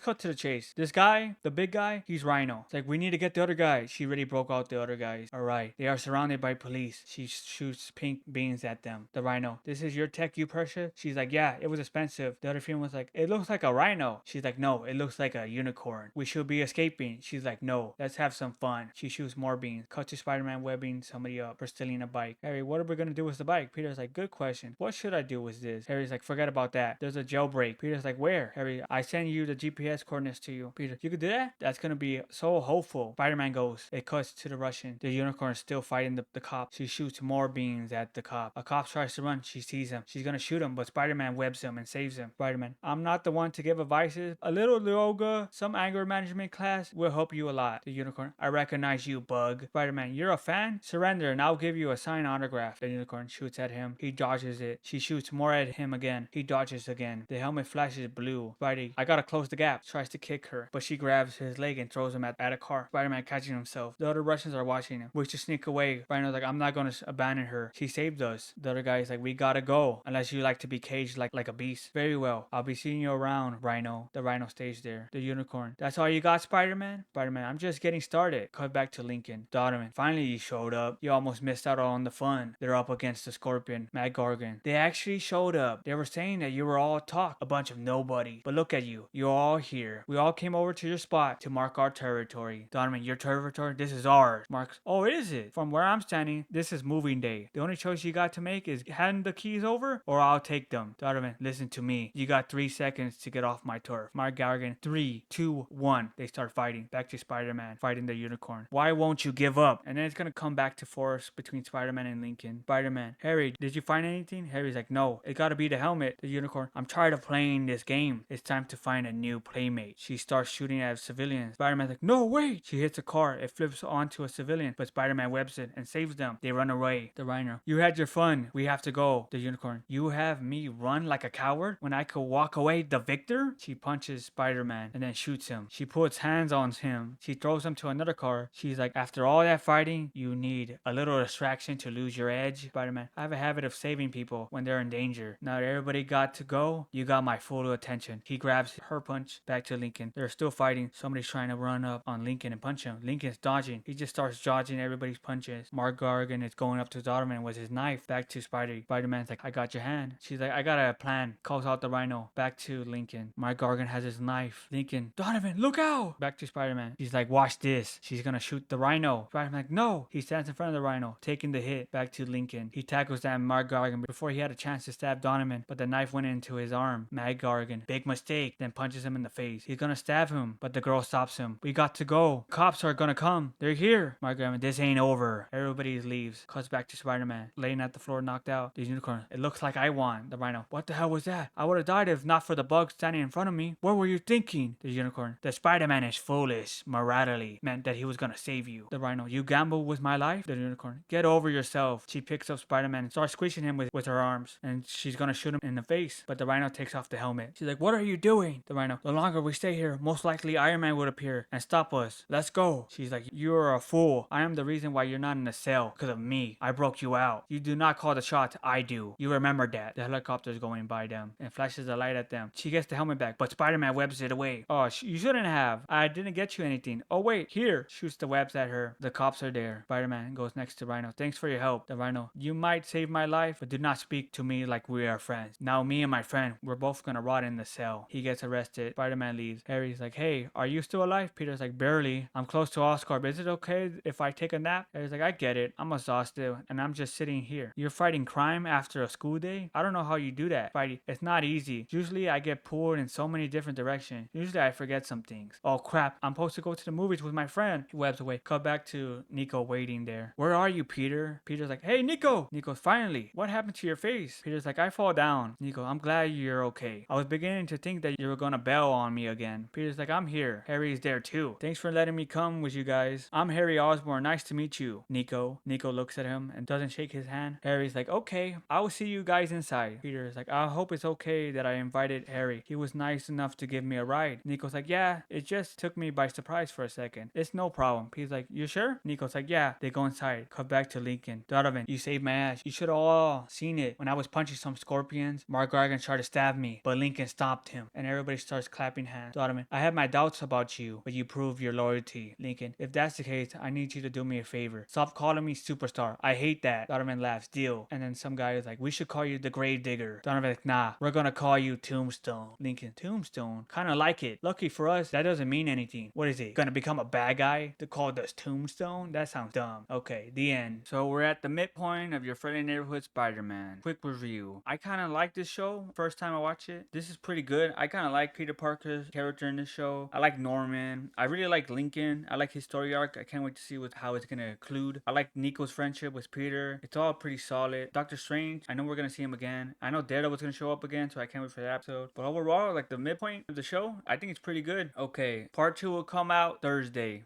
cut to the chase. This guy, the big guy, he's Rhino. It's like, we need to get the other guy. She already broke out the other guys. Alright. They are surrounded by police. She shoots pink beans at them. The Rhino. This is your tech you purchased? She's like, yeah, it was expensive. The other female was like, it looks like a rhino. She's like, no, it looks like a unicorn. We should be escaping. She's like, no, let's have some fun. She shoots more beans. Cut to Spider-Man webbing somebody up for stealing a bike. Harry, what are we gonna do with the bike? Peter's like, good question. What should I do with this? Harry's like, forget about that. There's a jailbreak. Peter's like, where? Harry, I send you the GPS coordinates to you. Peter, you could do that? That's gonna be so hopeful. Spider-Man goes. It cuts to the Russian. The unicorn is still fighting the cop. She shoots more beans at the cop. A cop tries to run. She sees him. She's gonna shoot him, but Spider-Man webs him and saves him. Spider-Man, I'm not the one to give advices. A little yoga, some anger management class will help you a lot. The unicorn, I recognize you, bug. Spider-Man, you're a fan? Surrender and I'll give you a signed autograph. The unicorn shoots at him. He dodges it. She shoots more at him again. He dodges again. The helmet flashes blue. Spidey, I gotta close the gap. Tries to kick her, but she grabs his leg and throws him at a car. Spider-Man catching himself. The other Russians are watching him. We should sneak away. Rhino's like, I'm not gonna abandon her. She saved us. The other guy is like, we gotta go. Unless you like to be caged like a beast. Very well. I'll be seeing you around, Rhino. The Rhino stays there. The unicorn. That's all you got, Spider-Man? Spider-Man, I'm just getting started. Cut back to Lincoln. Donovan, finally you showed up. You almost missed out on the fun. They're up against the Scorpion, Mad Gargan. They actually showed up. They were saying that you were all talk, a bunch of nobody. But look at you. You're all here. We all came over to your spot to mark our territory. Donovan, your territory? This is ours. Marks, oh, is it? From where I'm standing, this is moving day. The only choice you got to make is hand the keys over or I'll take them. Donovan, listen to me. You got 3 seconds to get off my turf. Mark Gargan, 3, 2, 1. They start fighting. Back to Spider-Man, fighting the unicorn. Why won't you give up? And then it's gonna come back to force between Spider-Man and Lincoln. Spider-Man, Harry, did you find anything? Harry's like, no, it gotta be the helmet. The unicorn, I'm tired of playing this game. It's time to find a new playmate. She starts shooting at civilians. Spider-Man's like, no, wait. She hits a car. It flips onto a civilian, but Spider-Man webs it and saves them. They run away. The Rhino, you had your fun. We have to go. The unicorn, you have me run like a coward when I could walk away the victor? She punches Spider-Man and then shoots him. She puts hands on him. She throws him to another car. She's like, after all that fighting, you need a little distraction to lose your edge. Spider-Man, I have a habit of saving people when they're in danger. Now that everybody got to go, you got my full attention. He grabs her punch. Back to Lincoln. They're still fighting. Somebody's trying to run up on Lincoln and punch him. Lincoln's dodging. He just starts dodging everybody's punches. Mark Gargan is going up to Donovan with his knife. Back to Spidey. Spider-Man's like, I got your hand. She's like, I got a plan. Calls out the Rhino. Back to Lincoln. Mark Gargan has his knife. Lincoln, Donovan, look out! Back to Spider-Man. She's like, watch this. She's gonna shoot the Rhino. Spider-Man's like, no. He stands in front of the Rhino, taking the hit. Back to Lincoln. He tackles that Mark Gargan before he had a chance to stab Donovan, but the knife went into his arm. Mad Gargan, big mistake, then punches him in the face. He's gonna stab him, but the girl stops him. We got to go. Cops are gonna come. They're here. Mark Gargan, this ain't over. Everybody leaves. Cuts back to Spider-Man, laying at the floor, knocked out. The unicorn, it looks like I won. The Rhino, what the hell was that? I would have died if not for the bug standing in front of me. What were you thinking? The unicorn, the Spider-Man is foolish. Morality meant that he was gonna save you. The Rhino, you gamble with my life? The unicorn, get over yourself. She picks up Spider-Man and starts squishing him with her arms, and she's gonna shoot him in the face, but the Rhino takes off the helmet. She's like, what are you doing? The Rhino, the longer we stay here, most likely Iron Man would appear and stop us. Let's go. She's like, you're a fool. I am the reason why you're not in a cell. Because of me. I broke you out. You do not call the shots. I do. You remember that. The helicopter's going by them and flashes a light at them. She gets the helmet back, but Spider-Man webs it away. Oh, you shouldn't have. I didn't get you anything. Oh, wait. Here. Shoots the webs at her. The cops are there. Spider-Man goes next to Rhino. Thanks for your help. The Rhino, you might save my life, but do not speak to me like we are friends. Now me and my friend, we're both gonna rot in the cell. He gets arrested. Spider-Man leaves. Harry's like, hey, are you still alive? Peter's like, barely. I'm close to Oscorp. Is it okay if I take a nap? Harry's like, I get it. I'm exhausted and I'm just sitting here. You're fighting crime after a school day? I don't know how you do that. Spidey, it's not easy. Usually I get pulled in so many different directions. Usually I forget some things. Oh crap, I'm supposed to go to the movies with my friend. He webs away. Cut back to Nico waiting there. Where are you, Peter? Peter's like, hey, Nico. Nico's, finally. What happened to your face? Peter's like, I fall down. Nico, I'm glad you're okay. I was beginning to think that you were gonna bail on me again. Peter's like, I'm here. Harry's there too. Thanks for letting me come with you guys. I'm Harry Osborn. Nice to meet you, Nico. Nico looks at him and doesn't shake his hand. Harry's like, okay, I will see you guys inside. Peter's like, I hope it's okay that I invited Harry. He was nice enough to give me a ride. Nico's like, yeah, it just took me by surprise for a second. It's no problem. Peter's like, you sure? Nico's like, yeah. They go inside. Cut back to Lincoln. Donovan, you saved my ass. You should have all seen it when I was punching some scorpions. Mark Gargan tried to stab me, but Lincoln stopped him. And everybody starts clapping hands. Donovan, I had my doubts about you, but you proved your loyalty. Lincoln, if that's the case, I need you to do me a favor. Stop calling me superstar. I hate that. Donovan laughs. Deal. And then some guy is like, we should call you the Grave Digger. Donovan like, nah, we're gonna call you Tombstone. Lincoln, Tombstone? Kinda like it. Lucky for us, that doesn't mean anything. What is it? Gonna become a bad guy to call us Tombstone? That sounds dumb. Okay, the end. So we're at the midpoint of your friendly neighborhood Spider-Man. Quick review. I kinda like this show. First time I watch it. This is pretty good. I kinda like Peter Parker's character in this show. I like Norman. I really like Lincoln. I like his story arc. I can't wait to see how it's gonna conclude. I like Nico's friendship with Peter. It's all pretty solid. Doctor Strange, I know we're gonna see him again. I know Daredevil's gonna show up again, so I can't wait for that episode. But overall, like the midpoint of the show, I think it's pretty good. Okay, part 2 will come out Thursday.